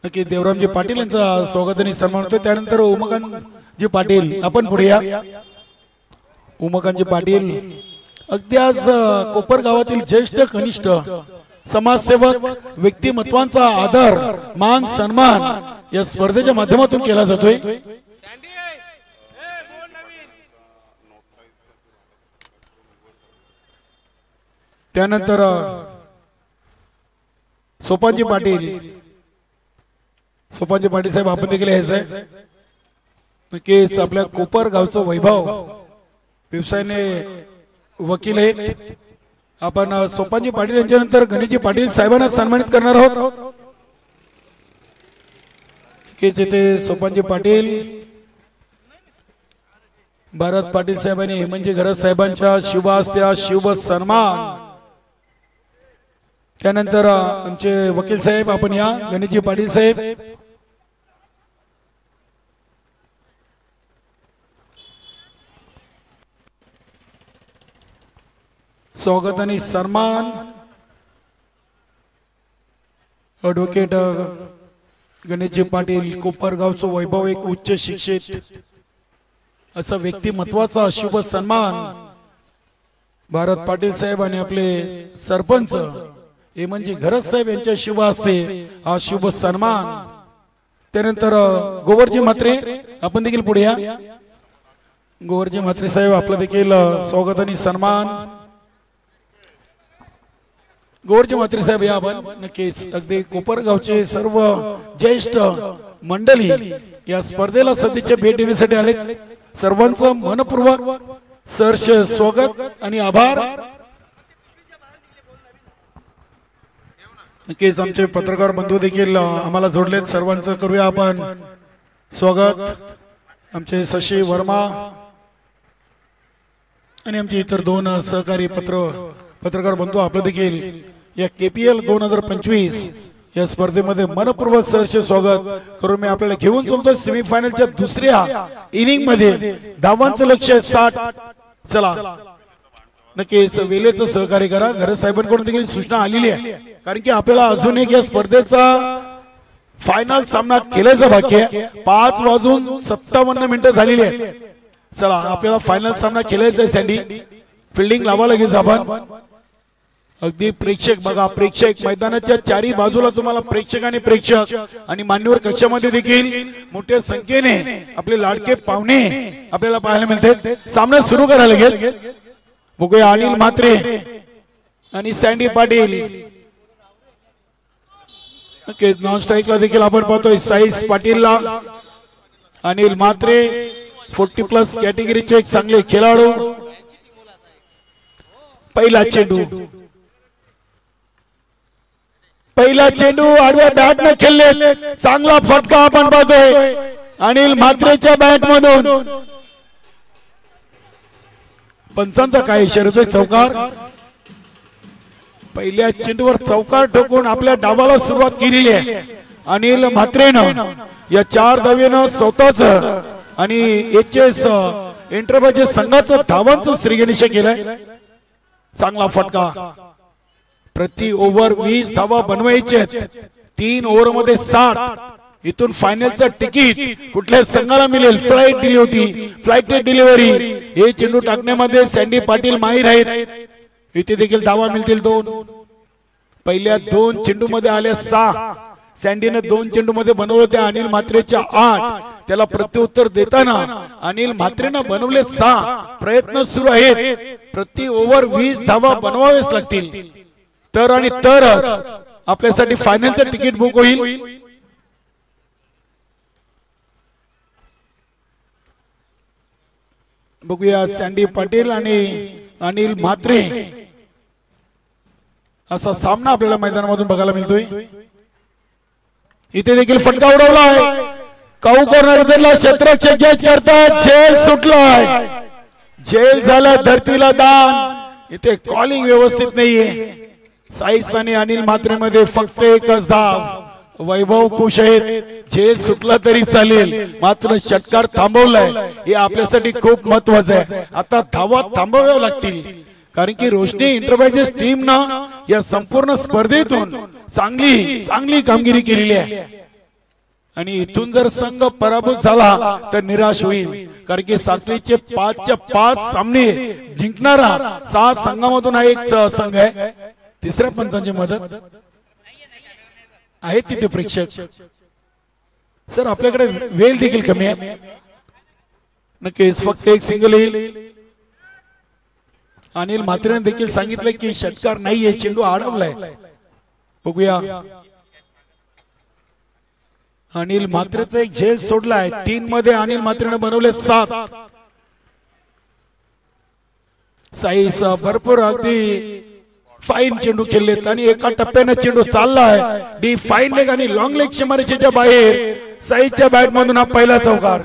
नक्की देवरामजी पाटील यांचा स्वागत आणि सन्मान होतो। त्यानंतर उमाकांतजी पाटील, आपण पुढे या। उमाकांतजी पाटील अगदी आज कोपर गावातील ज्येष्ठ कनिष्ठ समाजसेवक व्यक्तिमत्वांचा आदर मान सन्मान या स्पर्धेच्या माध्यमातून केला जातोय। त्यानंतर सोपानजी पाटील, सोपानजी पाटील साहेब आपण देखील यायचंय, नक्कीच आपल्या कोपर गावचं वैभव, व्यवसायाने वकील आहेत। आपण सोपानजी पाटील यांच्यानंतर गणेशजी पाटील साहेबांना सन्मानित करणार आहोत। ते सोपानजी पाटील, भारत पाटील साहेबांनी हे म्हणजे गरज साहेबांच्या शुभ हस्ते शुभ सन्मान। त्यानंतर आमचे वकील साहेब, आपण या, गणेशजी पाटील साहेब, स्वागत आणि सन्मान। ॲडव्होकेट गणेशजी पाटील, कोपरगावचं वैभव, एक उच्च शिक्षित असा व्यक्तिमत्वाचा शुभ सन्मान भारत पाटील साहेब आणि आपले सरपंच हे म्हणजे गरज साहेब यांच्या शुभ हस्ते हा शुभ सन्मान। त्यानंतर गोवर्जी म्हात्रे, आपण देखील पुढे या। गोवर्जी म्हात्रे साहेब आपलं देखील स्वागत आणि सन्मान। गोवर्जी म्हात्रे साहेब या आपण, नक्कीच अगदी कोपरगावचे सर्व ज्येष्ठ मंडळी या स्पर्धेला सदिच्छा भेट देण्यासाठी आले, सर्वांचं मनपूर्वक सहर्ष स्वागत आणि आभार। नक्कीच आमचे पत्रकार बंधू देखील आम्हाला जोडलेत, सर्वांचं करूया आपण स्वागत। आमचे शशी वर्मा आणि आमचे इतर दोन सहकारी पत्रकार बंधू आपलं देखील या KPL 2025 या स्पर्धेमध्ये मनपूर्वक सहर्ष स्वागत करून मी आपल्याला घेऊन चलतो सेमीफायनलच्या दुसऱ्या इनिंग मध्ये. धावांचं लक्ष 60. चला नक्कीच वेळेचं सहकार्य करा. घरे साहेबांकडून देखील सूचना आलेली आहे, कारण की आपल्याला अजून एक या स्पर्धेचा फायनल सामना खेळायचा बाकी आहे. 5:57 झालेली आहे. चला आपल्याला फायनल सामना खेळायचा आहे. सँडी फिल्डिंग लावा लगेच आपण. अगदी प्रेक्षक बघा, प्रेक्षक मैदानाच्या चारी बाजूला तुम्हाला प्रेक्षक आणि मान्यवर कक्षामध्ये देखील मोठ्या संख्येने आपले लाडके पाहुणे आपल्याला पाहायला मिळतात. सामना सुरू करा लगेच. बघूया अनिल म्हात्रे आणि सँडी पाटील. नॉन स्ट्राईकला देखील आपण पाहतोय साईस पाटीलला. अनिल म्हात्रे 40+ कॅटेगरीचे एक चांगले खेळाडू. पहिला चेंडू आडव्या बॅट न खेळले, चांगला फटका आपण पाहतोय अनिल म्हात्रेच्या बॅट मधून. पंचांचा काय इशारा? चौकार. पहिल्या चेंडूवर चौकार ठोकून आपल्या डावाला सुरुवात केलेली आहे अनिल म्हात्रेनं. या 4 धावेनं स्वतःच आणि HS एंटरप्राइजेस संघाचं धावांचं श्रीगणेश केलंय. चांगला फटका. प्रति ओव्हर 20 धावा बनवायचे. 3 ओव्हर मध्ये 60. इथून फायनलचं तिकीट कुठल्या संघाला मिळेल? फ्लाइट दिली होती, फ्लाइट डिलिव्हरी. हे चेंडू टाकण्यामध्ये सँडी पाटील माहीर आहेत. इथे देखील धावा मिळतील 2. पहिल्या 2 चेंडू मध्ये आल्या 6. सँडीने 2 चेंडू मध्ये बनवले होते अनिल म्हात्रेच्या 8. त्याला प्रत्युत्तर देताना अनिल म्हात्रेनं बनवले 6. प्रयत्न सुरू आहेत. प्रति ओव्हर 20 धावा बनवावेच लागतील, तर आणि तरच आपल्यासाठी फायनलचं तिकीट बुक होईल. बघूया सँडी पाटील आणि अनिल म्हात्रे असा सामना आपल्याला मैदानामधून बघायला मिळतोय. इथे देखील फटका उडवला आहे. काऊ कॉर्नर क्षेत्राचे जज करतात. झेल सुटलाय, झेल झाला, धरतीला दान. इथे कॉलिंग व्यवस्थित नाहीये. साईस आणि अनिल म्हात्रे मध्ये फक्त एकच धाव. वैभव खुश आहेत. झेल सुटला तरी चालेल, मात्र षटकार थांबवलाय हे आपल्यासाठी खूप महत्वाचं आहे. आता धावा थांबवाव्या लागतील, कारण की रोशनी एंटरप्राइजेस टीम ना या संपूर्ण स्पर्धेतून चांगली कामगिरी केलेली आहे. आणि इथून जर संघ पराभूत झाला तर निराश होईल, कारण की साखळीचे 5च्या 5 सामने जिंकणारा 7 संघामधून हा एक संघ आहे. तिसऱ्या पंचांची मदत आहेत तिथे प्रेक्षक. सर आपल्याकडे वेळ देखील कमी आहे. नक्कीच फक्त एक सिंगल येईल. अनिल म्हात्रेने देखील सांगितलं की षटकार नाहीये, चेंडू अडवलाय. बघूया अनिल म्हात्रेचा एक झेल सोडलाय. 3 मध्ये अनिल म्हात्रेने बनवले 7. साईस भरपूर अगदी फाईन चेंडू खेळलेत आणि एका टप्प्याने चेंडू चाललाय. डी फाईन लेग आणि लॉंग लेग सीमारेषेच्या बाहेर. साईच्या बॅट मधून हा पहिला चौकार.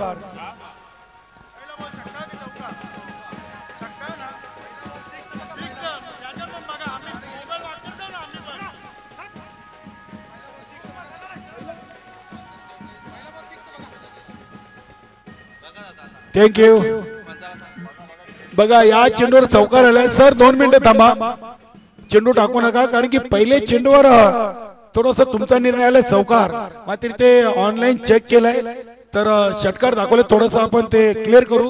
थँक्यू. बघा या चेंडूवर चौकार आलाय. सर 2 मिनिटं थांबा, चेंडू टाकू नका, कारण की पहिले चेंडूवर थोडासा तुमचा निर्णय आलाय चौकार. मात्र ते ऑनलाईन चेक केलाय तर षटकार दाखवले. थोडस आपण ते क्लिअर करू,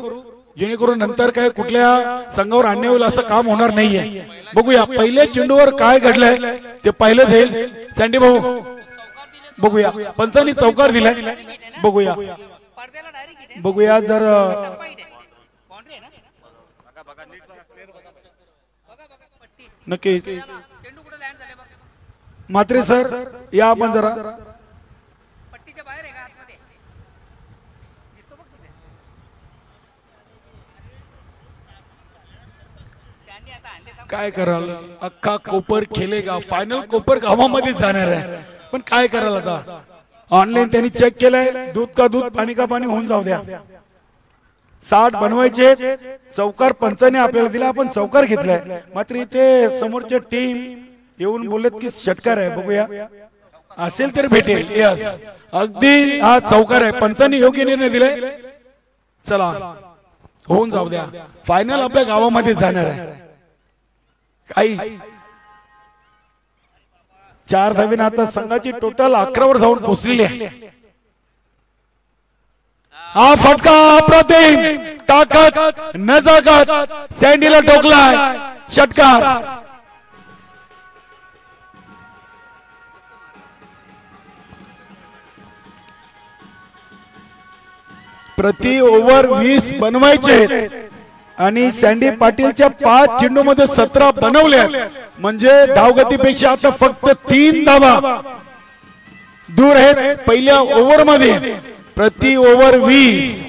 जेणेकरून नंतर काय कुठल्या संघावर अन्याय होईल असं काम होणार नाहीये. बघूया पहिल्या चेंडूवर काय घडलंय ते पाहिलं जाईल. सँडी भाऊ बघूया, पंचांनी चौकार दिलाय. बघूया जर नक्कीच. म्हात्रे सर या आपण जरा. काय कराल? अख्खा कोपर खेळेगा. फायनल कोपर गावामध्ये जाणार आहे, पण काय कराल आता? ऑनलाईन त्यांनी चेक केलंय. दूध का दूध, पाणी का पाणी होऊन जाऊ द्या. 60 बनवायचे. चौकार पंचाने आपल्याला दिला, आपण चौकार घेतलाय. मात्र इथे समोरच्या टीम येऊन बोलत की षटकार आहे. बघूया असेल तर भेटेल. यस, अगदी हा चौकार आहे. पंचाने योग्य निर्णय दिलाय. चला होऊन जाऊ द्या. फायनल आपल्या गावामध्ये जाणार आहे. काही 4 धावेने आता संघाची टोटल 11 वर जाऊन पोहोचलेली आहे. हा फटका अप्रतिम, ताकद नजाकत, सँडीला ठोकलाय. षटकार. प्रति ओव्हर 20 बनवायचे आणि सँडी पाटीलच्या 5 चेंडू मध्ये 17 बनवले. म्हणजे धावगतीपेक्षा आता फक्त 3 धावा दूर आहेत पहिल्या ओव्हर मध्ये. प्रति ओव्हर 20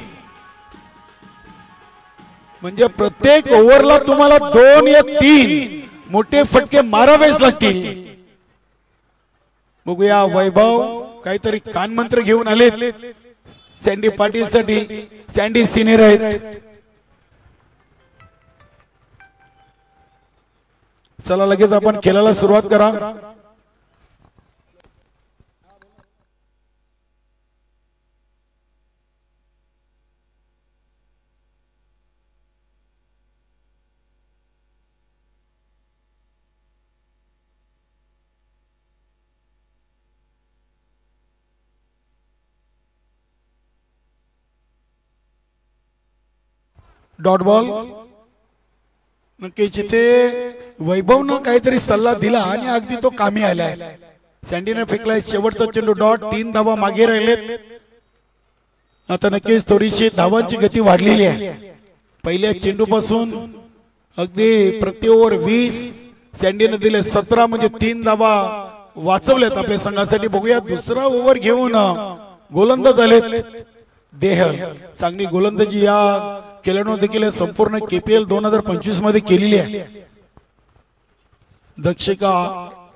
म्हणजे प्रत्येक ओव्हरला तुम्हाला 2 या 3 मोठे फटके मारावेच लागतील. बघूया वैभव काहीतरी कानमंत्र घेऊन आले सँडी पाटील साठी. सँडी सिनियर आहेत. चला लगेच आपण खेळायला सुरुवात करा. Dot ball. नक्कीच इथे वैभवनं काहीतरी सल्ला दिला आणि अगदी तो कामी आलाय. सँडीने फेकलाय शेवटचा चेंडू. डॉट. 3 धावा मागे राहिलेत. आता नक्कीच थोडीशी धावांची गती वाढलेली आहे. पहिल्या चेंडू पासून अगदी प्रति ओव्हर 20 सँडीने दिले 17 म्हणजे 3 धावा वाचवल्यात आपल्या संघासाठी. बघूया दुसरा ओव्हर घेऊन गोलंदाज झालेत देहल. चांगली गोलंदाजी या खेळाडूने देखील संपूर्ण केपीएल 2025 मध्ये केलेली आहे. दक्षिका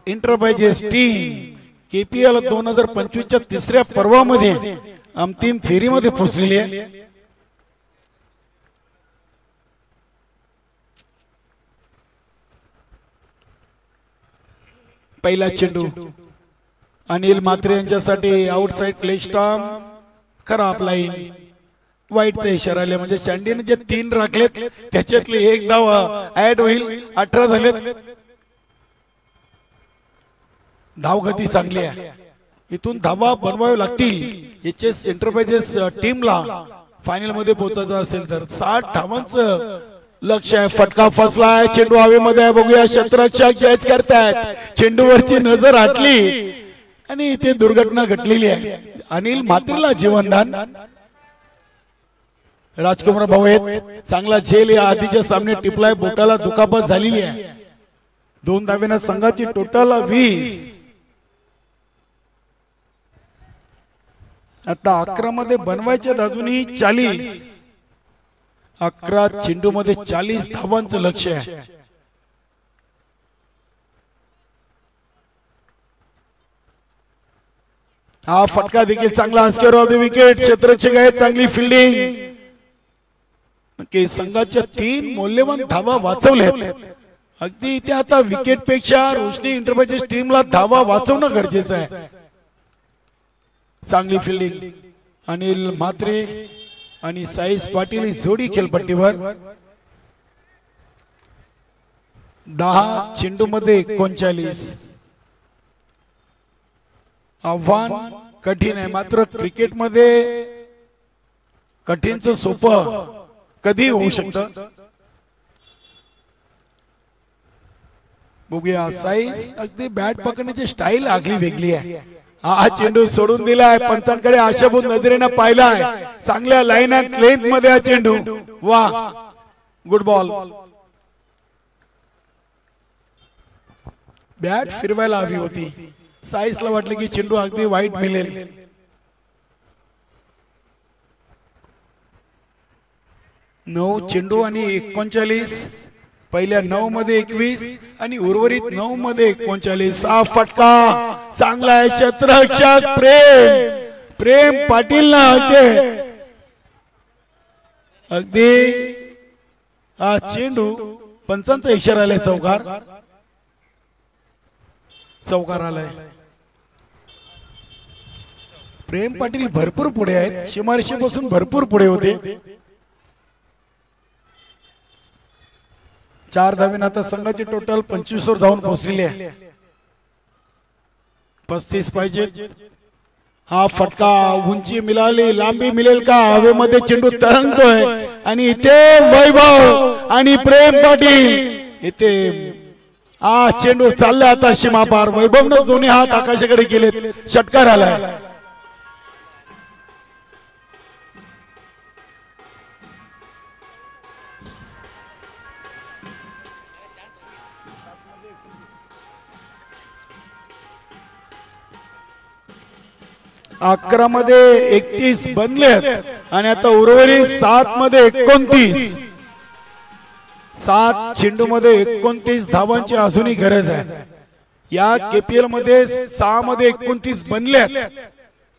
एंटरप्राइजेस टीम केपीएल 2025 च्या 3ऱ्या पर्वामध्ये अंतिम फेरीमध्ये पोहोचलेली आहे. पहिला चेंडू अनिल म्हात्रे यांच्यासाठी आउटसाइड लेग स्टंप. खराब लाईन. वाईटचा इशारा आला. म्हणजे सँडीने जे 3 राखलेत त्याच्यातले 1 धाव ऍड होईल. 18 झालेत. धावगती चांगली आहे. इथून धावा बनवावे लागतील एचएस एंटरप्राइजेस टीमला फायनल मध्ये पोहोचायचं असेल तर. 60 धावांचं लक्ष आहे. फटका फसलाय. चेंडू हवेमध्ये आहे. बघूया क्षेत्ररक्षक कॅच करतायत. चेंडूवरची नजर हटली आणि इथे दुर्घटना घडलेली आहे. अनिल म्हात्रेला जीवनदान. राजकुमार भाऊ आहेत. चांगला झेल या आधीच्या सामने टिपलाय. बोटाला दुखापत झालेली आहे. 2 धावेने संघाची टोटल 20. आता 11 मध्ये बनवायचे अजूनही 40. 11 चेंडू मध्ये 40 धावांचं लक्ष आहे. हा फटका देखील चांगला. Square of the wicket. क्षेत्ररक्षक आहे. चांगली फिल्डिंग. की संघाच्या 3 मौल्यवान धावा वाचवल्या. अगदी इथे आता विकेट पेक्षा रोशनी एंटरप्राइजेस टीमला धावा वाचवणं गरजेचं आहे. चांगली फिल्डिंग. अनिल म्हात्रे आणि साईस पाटील ही जोडी खेळपट्टीवर. 10 चेंडू मध्ये 39. आव्हान कठीण आहे. मात्र क्रिकेट मध्ये कठीणचं सोपं कधी होऊ शकतं. बघूया साईस अगदी बॅट पकडण्याची स्टाईल आगली वेगळी आहे. हा चेंडू सोडून दिलाय. पंचांकडे आशाभूत नजरेनं पाहिलाय. चांगल्या लाईन अँड लेंथ मध्ये हा चेंडू. वा, गुड बॉल. बॅट फिरवायला हवी होती. साईसला वाटलं की चेंडू अगदी वाईट मिळेल. नऊ चेंडू आणि 39. पहिल्या 9 मध्ये 21 आणि उर्वरित 9 मध्ये 39. हा फटका चांगला आहे. क्षेत्ररक्षक प्रेम पाटील ना होते. अगदी हा चेंडू पंचांचा इशारा आलाय, चौकार आलाय. प्रेम पाटील भरपूर पुढे आहेत, सीमारेषेपासून भरपूर पुढे होते. 4 धावेने आता संघाची टोटल 25 वर धावून पोहोचलेली आहे. 35 पाहिजे. हा फटका, उंची मिळाली, लांबी मिळेल का? हवेमध्ये चेंडू तरंगतोय आणि इथे वैभव आणि प्रेम पाटील इथे हा चेंडू चालला आता सीमापार. वैभवनं दोन्ही हात आकाशाकडे केले, षटकार आलाय. अकरा मध्ये 31 बनलेत आणि आता उर्वरित 7 मध्ये 29. 7 चेंडू मध्ये 29 धावांची अजूनही गरज आहे. या केपीएल मध्ये 6 मध्ये 29 बनलेत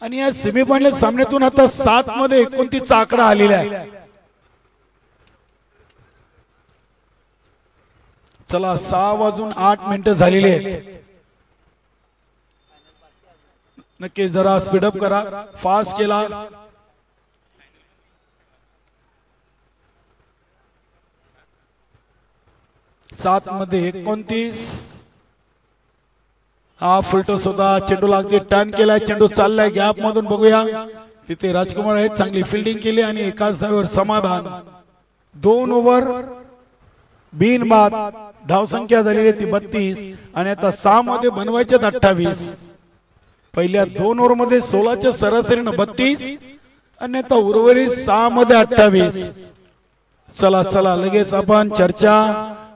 आणि या सेमीफायनल सामन्यातून आता 7 मध्ये 29 चा आकडा आलेला आहे. चला 6 वाजून 8 मिनिटं झालेली आहेत. नक्की जरा स्पीडअप करा, फास्ट केला. सात मध्ये 29. हा फुलटो सुद्धा चेंडू लागते, टर्न केलाय, चेंडू चाललाय गॅप मधून. बघूया तिथे राजकुमार आहेत, चांगली फिल्डिंग केली आणि एकाच धावेवर समाधान. 2 ओव्हर बिनबाद धावसंख्या झालेली ती 32 आणि आता 6 मध्ये बनवायच्यात 28. पहिल्या 2 ओव्हर मध्ये 16च्या सरासरीनं 32 आणि आता उर्वरित 6 मध्ये 28. चला चला लगेच आपण चर्चा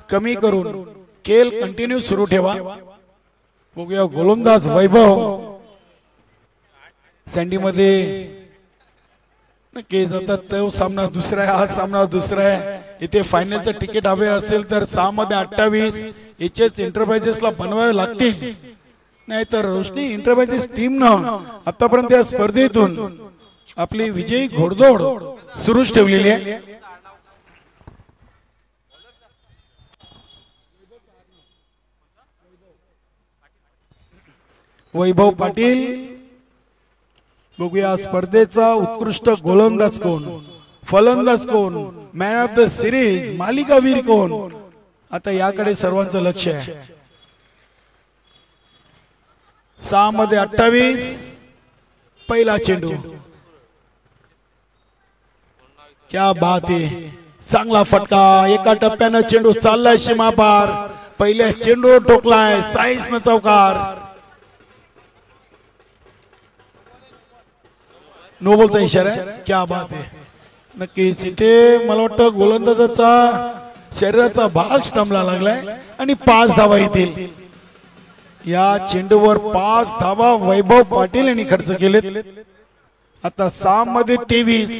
कमी करून खेळ कंटिन्यू सुरू ठेवा. बघूया गोलंदाज वैभव सँडी मध्ये नक्की जातात. तो सामना दुसरा आहे, हा सामना दुसरा आहे. इथे फायनलचं तिकीट हवे असेल तर 6 मध्ये 28 एचएस एंटरप्राइजेसला बनवावे लागतील. नाहीतर रोशनी एंटरप्राइजेस टीम न आतापर्यंत या स्पर्धेतून आपली विजयी घोडदौड सुरूच ठेवलेली आहे. वैभव पाटील, बघूया स्पर्धेचा उत्कृष्ट गोलंदाज कोण, फलंदाज कोण, मॅन ऑफ द सिरीज, मालिकावीर कोण, आता याकडे सर्वांचं लक्ष आहे. 6 मध्ये 28 पहिला चेंडू. क्या बात आहे, चांगला फटका. एका टप्प्यानं चेंडू चाललाय सीमापार. पहिल्या चेंडू टोकलाय, साईसनं चौकार. नोबलचा इशारा आहे, क्या बात आहे. नक्कीच इथे मला वाटतं गोलंदाजाचा शरीराचा भाग स्टंपला लागलाय आणि 5 धावा येतील. या चेंडूवर 5 धावा वैभव पाटील यांनी खर्च केलेत. आता 6 मध्ये 23.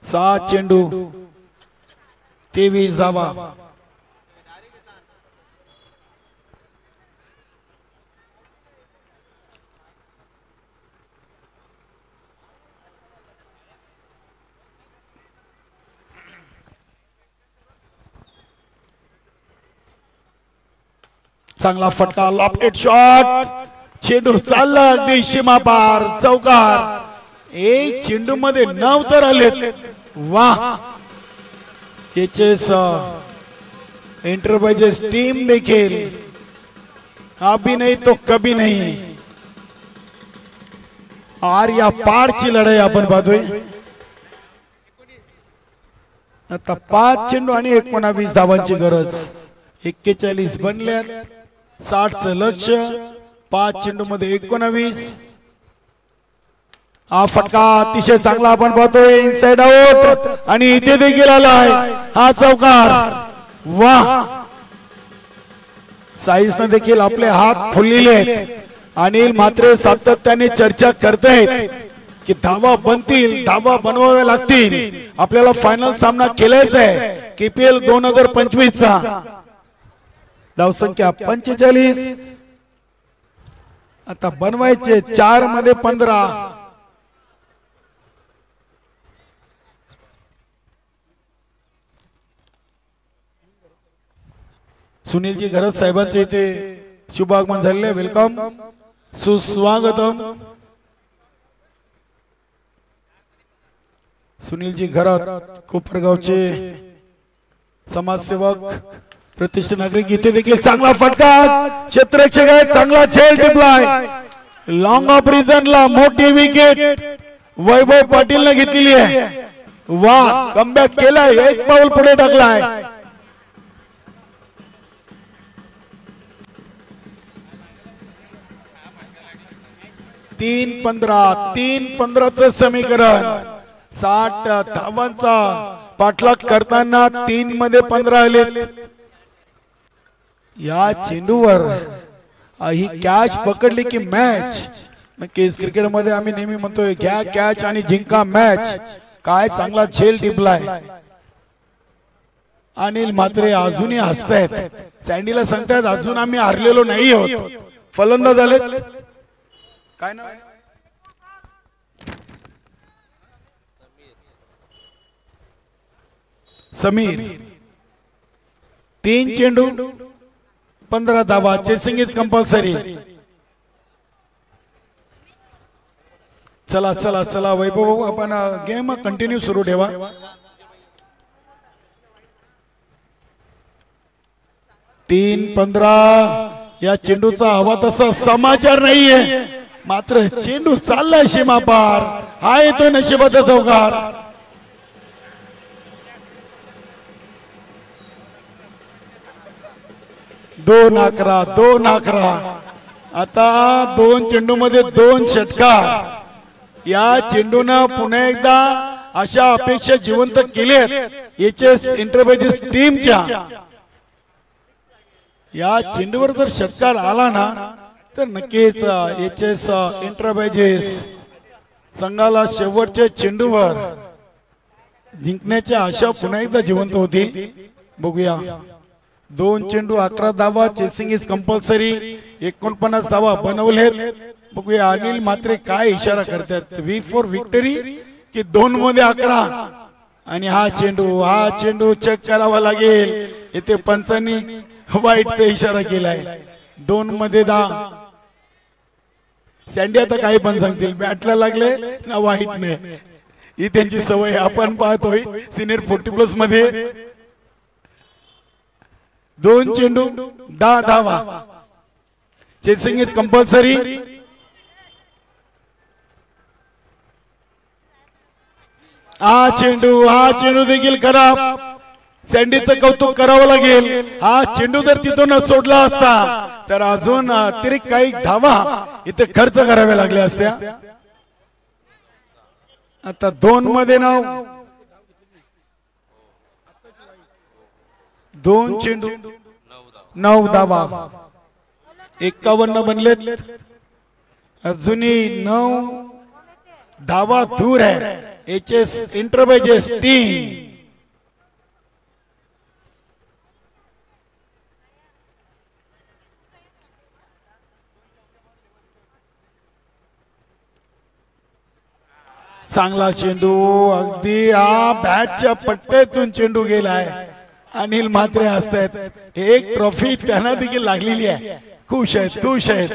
6 चेंडू 23 धावा. चांगला फटका, लॉफ्टेड शॉट. चेंडू चालला अगदी सीमापार, चौकार. एक चेंडू मध्ये 9 तर आलेत. वाह, एचएस एंटरप्राइजेस टीम देखील अभी नहीं तो कभी नहीं आर या पारची लढाई आपण पाहतोय. आता 5 चेंडू आणि 19 धावांची गरज. 41 बनल्यात, 60चं लक्ष. 5 चेंडू मध्ये 19. हा फटका अतिशय चांगला आपण पाहतोय, इनसाइड आउट आणि इथे देखील आलाय हा चौकार. वाह, साईसनं देखील आपले हात खोललेले आहेत. अनिल म्हात्रे सातत्याने चर्चा करतायत की धावा बनतील, धावा बनवाव्या लागतील. आपल्याला फायनल सामना केलायचा आहे केपीएल 2025 चा. धावसंख्या 45. आता बनवायचे 4 मध्ये 15. सुनीलजी घरत साहेबांचे इथे शुभ आगमन झालेले, वेलकम, सुस्वागतम. सुनीलजी घरात कोपरगावचे समाजसेवक प्रतिष्ठित नागरिक इथे देखील चांगला फटका, क्षेत्ररक्षक आहे, चांगला झेल टिपलाय, लॉंग ऑफ रिझनला मोठी विकेट वैभव पाटील ने घेतलेली आहे. वा, कमबॅक केलाय, एक पाऊल पुढे टाकलाय. तीन 15चं समीकरण, 60 धावांचा पाठलाग करताना 3 मध्ये 15 आले. या चेंडूवर ही कॅच पकडली की मॅच. नक्कीच क्रिकेट मध्ये आम्ही नेहमी म्हणतोय घ्या कॅच आणि जिंका मॅच. काय चांगला झेल टिपलाय. अनिल म्हात्रे अजूनही हसतायत, सँडीला सांगतायत अजून आम्ही हारलेलो नाही आहोत. फलंदाज झाले, काय नाव आहे? समीर. 3 चेंडू 15 धावा, चेसिंग इज कंपल्सरी. चला चला चला वैभव, आपण गेम कंटिन्यू सुरू ठेवा. तीन 15. या चेंडूचा हवा तसा समाचार नाहीये, मात्र चेंडू चाललाय सीमा पार. हा येतो नशिबाचा चौकार. दोन 11. आता 2 चेंडू मध्ये 2 षटकार. या चेंडूनं पुन्हा एकदा अशा अपेक्षा जिवंत केल्यात एचएस एंटरप्राइजेस टीमच्या. या चेंडूवर जर षटकार आला ना तर नक्कीच एचएस एंटरप्राइजेस संघाला शेवटच्या चेंडूवर जिंकण्याच्या आशा पुन्हा एकदा जिवंत होतील. बघूया. 2 चेंडू 11 धावा, चेसिंग इज कंपल्सरी. 49 धावा बनवलेत. बघूया अनिल म्हात्रे काय इशारा करतात. वी फॉर विक्टरी की 2 मध्ये 11. आणि हा चेंडू चेक करावा लागेल. इथे पंचांनी वाईटचा इशारा केलाय. 2 मध्ये 10. सँडी आता काही पण सांगतील, बॅटला लागले ना वाईट ने, ही त्यांची सवय आपण पाहतोय सिनियर 40+ मध्ये. 2 चेंडू 10 धावा, चेसिंग इज कंपल्सरी. हा चेंडू देखील खराब. सँडीचं कौतुक करावं लागेल. हा चेंडू जर तिथून सोडला असता तर अजून अतिरिक्त काही धावा इथे खर्च कराव्या लागल्या असत्या. आता 2 मध्ये 2 चेंडू 9 धावा, 51 बनलेत. अजूनही 9 धावा दूर आहे एचएस एंटरप्राइजेस टीम. चांगला चेंडू, अगदी बॅटच्या पट्ट्यातून चेंडू गेलाय. अनिल म्हात्रे हसतायत. एक ट्रॉफी त्यांना देखील लागलेली आहे. खुश आहेत.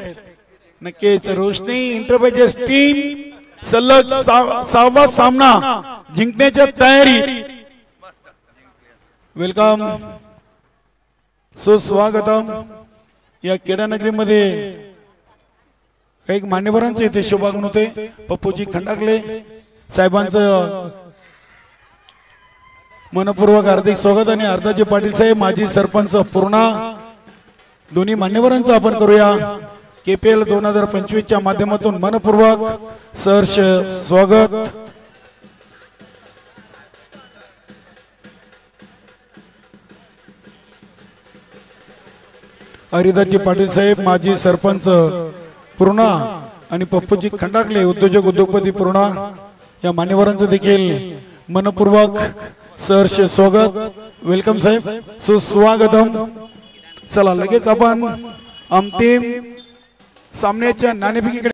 नक्कीच रोशनी एंटरप्राइजेस टीम सलग 6वा सामना जिंकण्याच्या तयारी. वेलकम, सुस्वागतम. या क्रीडानगरीमध्ये काही मान्यवरांचे इथे शुभागमन होते. पप्पूजी खंडागले साहेबांचं मनपूर्वक हार्दिक स्वागत. आणि अर्धाजी पाटील साहेब माजी सरपंच पूर्णा, दोन्ही मान्यवरांचं आपण करूया केपीएल 2025च्या माध्यमातून मनपूर्वक सहर्ष स्वागत. हरिदासजी पाटील साहेब माजी सरपंच पूर्णा आणि पप्पूजी खंडागले उद्योजक उद्योगपती पूर्णा, या मान्यवरांचं देखील मनपूर्वक सहर्ष स्वागत. वेलकम साहेब, सुस्वागतम. चला लगेच आपण अंतिम सामन्याच्या नाणेफेकीकडे